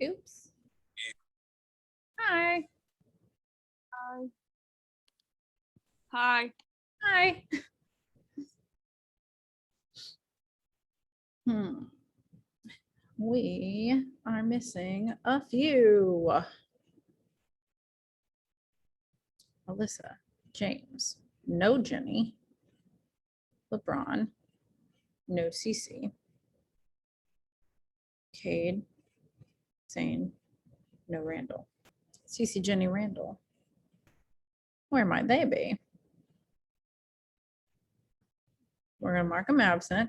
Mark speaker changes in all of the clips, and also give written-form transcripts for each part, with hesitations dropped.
Speaker 1: Oops. Hi.
Speaker 2: Hi.
Speaker 1: Hi. We are missing a few. Alyssa, James, no Jenny, LeBron, no Cece, Cade, Zane, no Randall. Cece, Jenny, Randall. Where might they be? We're going to mark them absent.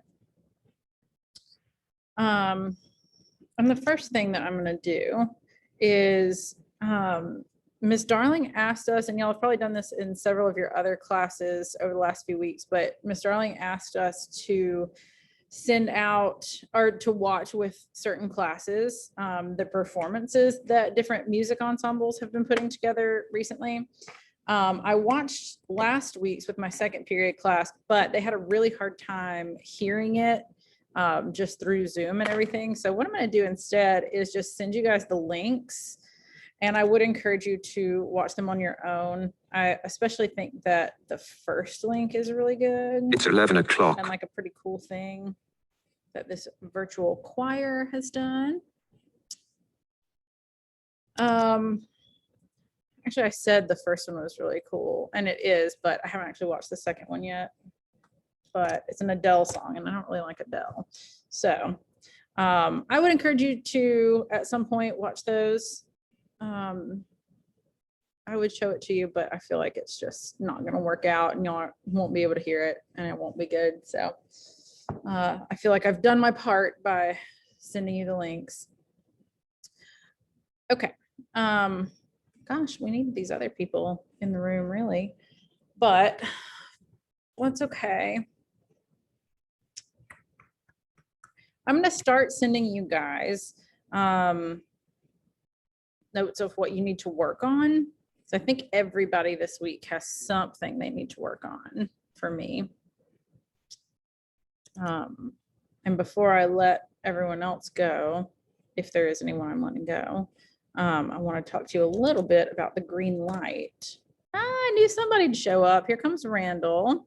Speaker 1: And the first thing that I'm going to do is Ms. Darling asked us, and y'all have probably done this in several of your other classes over the last few weeks, but Ms. Darling asked us to send out or to watch with certain classes the performances that different music ensembles have been putting together recently. I watched last week's with my second period class, but they had a really hard time hearing it just through Zoom and everything. So what I'm going to do instead is just send you guys the links, and I would encourage you to watch them on your own. I especially think that the first link is really good.
Speaker 3: It's 11 o'clock.
Speaker 1: And like a pretty cool thing that this virtual choir has done. Actually, I said the first one was really cool, and it is, but I haven't actually watched the second one yet. But it's an Adele song, and I don't really like Adele. So I would encourage you to, at some point, watch those. I would show it to you, but I feel like it's just not going to work out, and y'all won't be able to hear it, and it won't be good. So I feel like I've done my part by sending you the links. Okay. Gosh, we need these other people in the room, really, but that's okay. I'm going to start sending you guys notes of what you need to work on. So I think everybody this week has something they need to work on for me. And before I let everyone else go, if there is anyone I'm letting go, I want to talk to you a little bit about the green light. I knew somebody'd show up. Here comes Randall.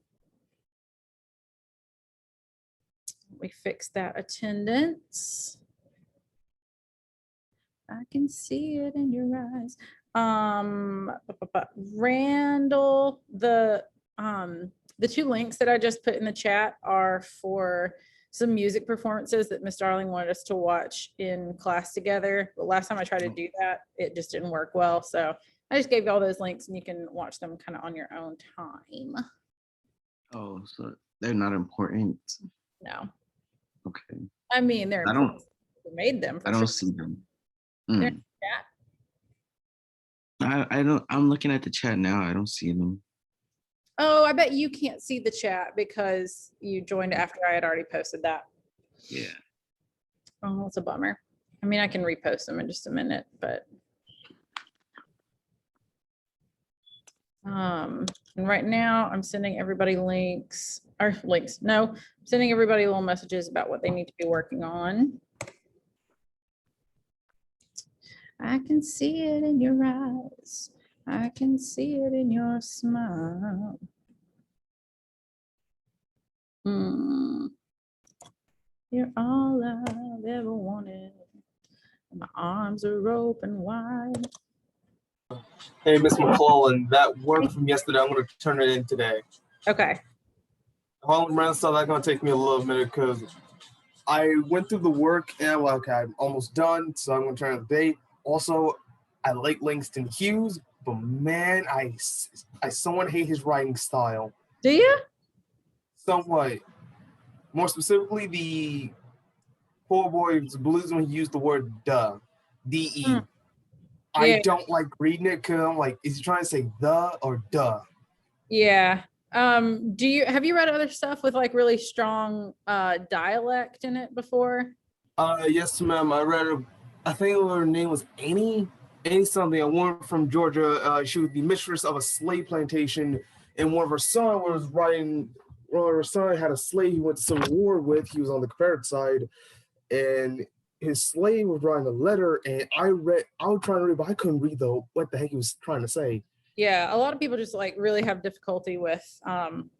Speaker 1: We fixed that attendance. I can see it in your eyes. Randall, the two links that I just put in the chat are for some music performances that Miss Darling wanted us to watch in class together. The last time I tried to do that, it just didn't work well. So I just gave you all those links, and you can watch them kind of on your own time.
Speaker 4: Oh, so they're not important?
Speaker 1: No.
Speaker 4: Okay.
Speaker 1: I mean, they're important. We made them.
Speaker 4: I don't see them.
Speaker 1: They're in the chat.
Speaker 4: I don't. I'm looking at the chat now. I don't see them.
Speaker 1: Oh, I bet you can't see the chat because you joined after I had already posted that.
Speaker 4: Yeah.
Speaker 1: Oh, that's a bummer. I mean, I can repost them in just a minute, but and right now I'm sending everybody links. No, I'm sending everybody little messages about what they need to be working on. I can see it in your eyes. I can see it in your smile. You're all I've ever wanted. My arms are open wide.
Speaker 5: Hey, Miss McClellan, that work from yesterday, I'm going to turn it in today.
Speaker 1: Okay.
Speaker 5: Harlem Brand stuff, that's going to take me a little minute because I went through the work and okay, I'm almost done, so I'm going to turn it today. Also, I like Langston Hughes, but man, I somewhat hate his writing style.
Speaker 1: Do you?
Speaker 5: Somewhat. More specifically, the poor boy's blues when he used the word duh, D-E.
Speaker 1: Yeah.
Speaker 5: I don't like reading it because I'm like, is he trying to say the or duh?
Speaker 1: Yeah. Have you read other stuff with like really strong dialect in it before?
Speaker 5: Yes, ma'am. I read I think her name was Annie something, a woman from Georgia. She was the mistress of a slave plantation, and one of her son was writing. Well, her son had a slave he went to Civil War with. He was on the Confederate side, and his slave was writing a letter, and I was trying to read, but I couldn't read what the heck he was trying to say.
Speaker 1: Yeah, a lot of people just like really have difficulty with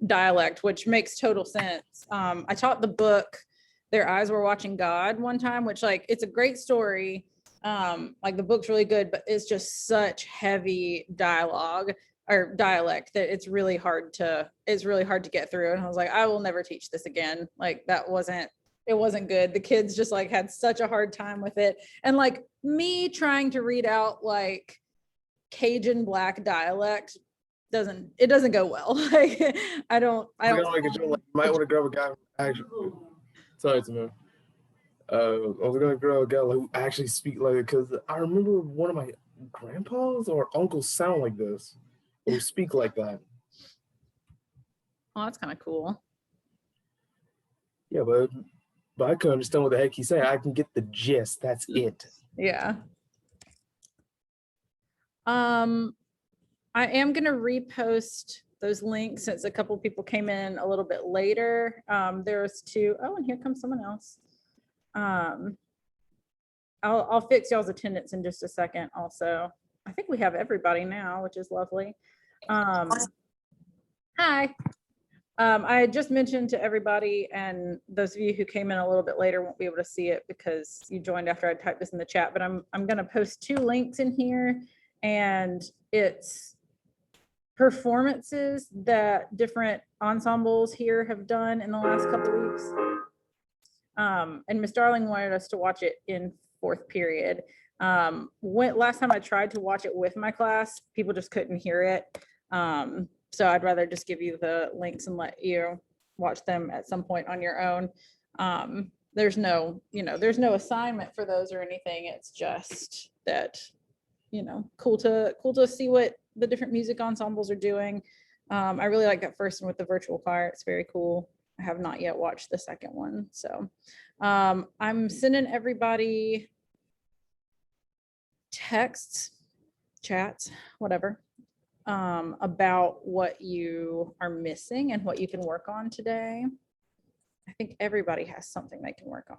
Speaker 1: dialect, which makes total sense. I taught the book Their Eyes Were Watching God one time, which like it's a great story. Like the book's really good, but it's just such heavy dialogue or dialect that it's really hard to get through. And I was like, I will never teach this again. Like it wasn't good. The kids just like had such a hard time with it. And like me trying to read out like Cajun Black dialect doesn't go well. Like I don't
Speaker 5: Like, you might want to grab a guy who actually. Sorry, Tamara. I was gonna grab a guy who actually speak like it, because I remember one of my grandpas or uncles sound like this, or speak like that.
Speaker 1: Oh, that's kind of cool.
Speaker 5: Yeah, but I couldn't understand what the heck he said. I can get the gist. That's it.
Speaker 1: Yeah. I am going to repost those links since a couple people came in a little bit later. There's two. Oh, and here comes someone else. I'll fix y'all's attendance in just a second also. I think we have everybody now, which is lovely. Hi. I had just mentioned to everybody, and those of you who came in a little bit later won't be able to see it because you joined after I typed this in the chat, but I'm going to post two links in here, and it's performances that different ensembles here have done in the last couple of weeks. And Miss Darling wanted us to watch it in fourth period. Last time I tried to watch it with my class, people just couldn't hear it. So I'd rather just give you the links and let you watch them at some point on your own. There's no assignment for those or anything. It's just that, cool to see what the different music ensembles are doing. I really like that first one with the virtual choir. It's very cool. I have not yet watched the second one. So I'm sending everybody texts, chats, whatever, about what you are missing and what you can work on today. I think everybody has something they can work on.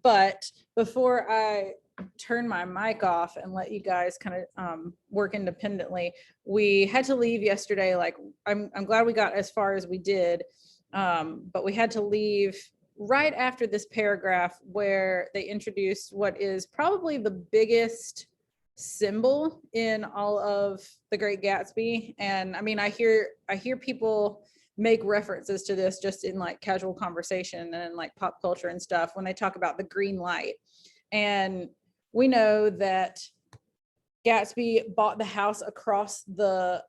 Speaker 1: But before I turn my mic off and let you guys kind of work independently, we had to leave yesterday. Like I'm glad we got as far as we did, but we had to leave right after this paragraph where they introduced what is probably the biggest symbol in all of The Great Gatsby. And I mean, I hear people make references to this just in like casual conversation and in like pop culture and stuff when they talk about the green light. And we know that Gatsby bought the house across the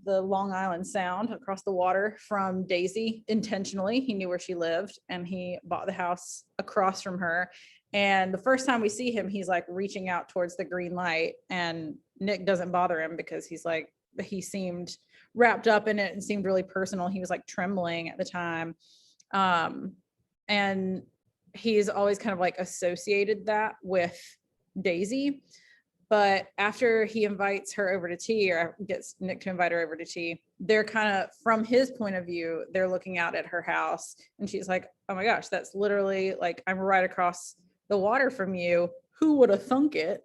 Speaker 1: Long Island Sound, across the water from Daisy intentionally. He knew where she lived and he bought the house across from her. And the first time we see him, he's like reaching out towards the green light, and Nick doesn't bother him because he seemed wrapped up in it and seemed really personal. He was like trembling at the time. And he's always kind of like associated that with Daisy. But after he invites her over to tea, or gets Nick to invite her over to tea, they're kind of, from his point of view, they're looking out at her house and she's like, oh my gosh, that's literally like, I'm right across the water from you. Who would have thunk it?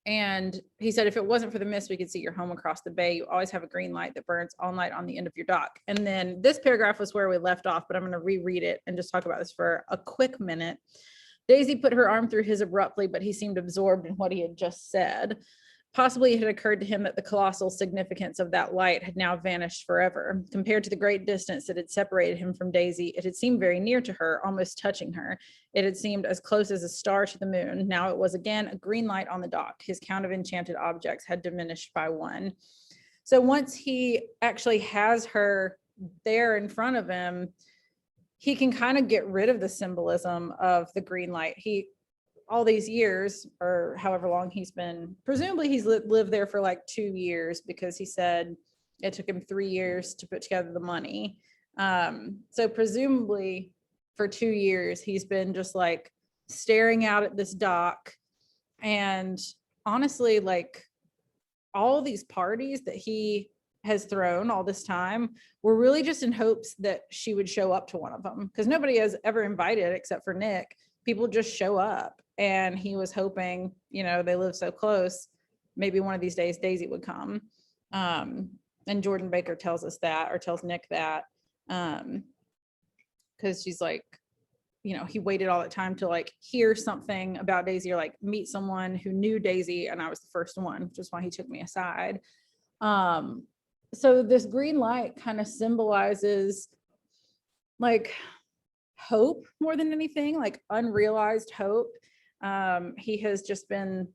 Speaker 1: And he said, if it wasn't for the mist, we could see your home across the bay. You always have a green light that burns all night on the end of your dock. And then this paragraph was where we left off, but I'm going to reread it and just talk about this for a quick minute. Daisy put her arm through his abruptly, but he seemed absorbed in what he had just said. Possibly it had occurred to him that the colossal significance of that light had now vanished forever. Compared to the great distance that had separated him from Daisy, it had seemed very near to her, almost touching her. It had seemed as close as a star to the moon. Now it was again a green light on the dock. His count of enchanted objects had diminished by one. So once he actually has her there in front of him, he can kind of get rid of the symbolism of the green light. All these years, or however long he's been, presumably he's lived there for like 2 years, because he said it took him 3 years to put together the money. So presumably for 2 years, he's been just like staring out at this dock. And honestly, like all these parties that he has thrown all this time were really just in hopes that she would show up to one of them, because nobody has ever invited except for Nick. People just show up, and he was hoping, they live so close, maybe one of these days Daisy would come. And Jordan Baker tells us that, or tells Nick that, because she's like, he waited all that time to like hear something about Daisy, or like meet someone who knew Daisy, and I was the first one, which is why he took me aside. So this green light kind of symbolizes like hope more than anything, like unrealized hope. He has just been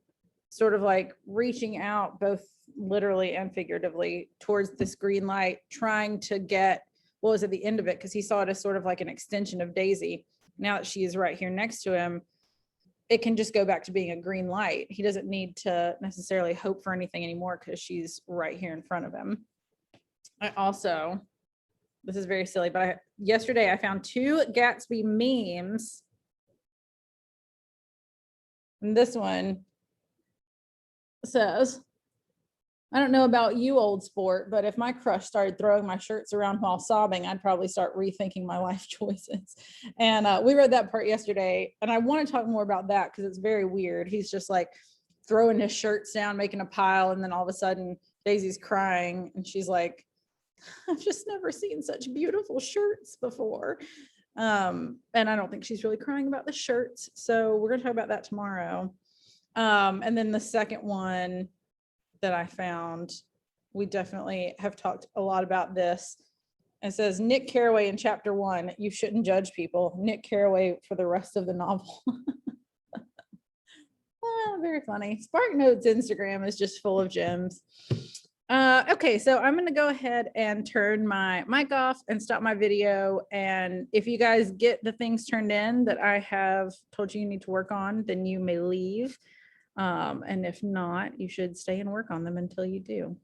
Speaker 1: sort of like reaching out, both literally and figuratively, towards this green light, trying to get what was at the end of it, because he saw it as sort of like an extension of Daisy. Now that she is right here next to him, it can just go back to being a green light. He doesn't need to necessarily hope for anything anymore because she's right here in front of him. I also, this is very silly, but yesterday I found 2 Gatsby memes. And this one says, I don't know about you, old sport, but if my crush started throwing my shirts around while sobbing, I'd probably start rethinking my life choices. And we read that part yesterday, and I want to talk more about that because it's very weird. He's just like throwing his shirts down, making a pile, and then all of a sudden Daisy's crying, and she's like, I've just never seen such beautiful shirts before. And I don't think she's really crying about the shirts. So we're going to talk about that tomorrow. And then the second one that I found, we definitely have talked a lot about this. It says, Nick Carraway in chapter 1, you shouldn't judge people. Nick Carraway for the rest of the novel. Very funny. SparkNotes Instagram is just full of gems. Okay, so I'm going to go ahead and turn my mic off and stop my video. And if you guys get the things turned in that I have told you need to work on, then you may leave. And if not, you should stay and work on them until you do.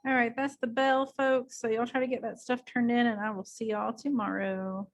Speaker 1: All right, that's the bell, folks. So y'all try to get that stuff turned in and I will see y'all tomorrow.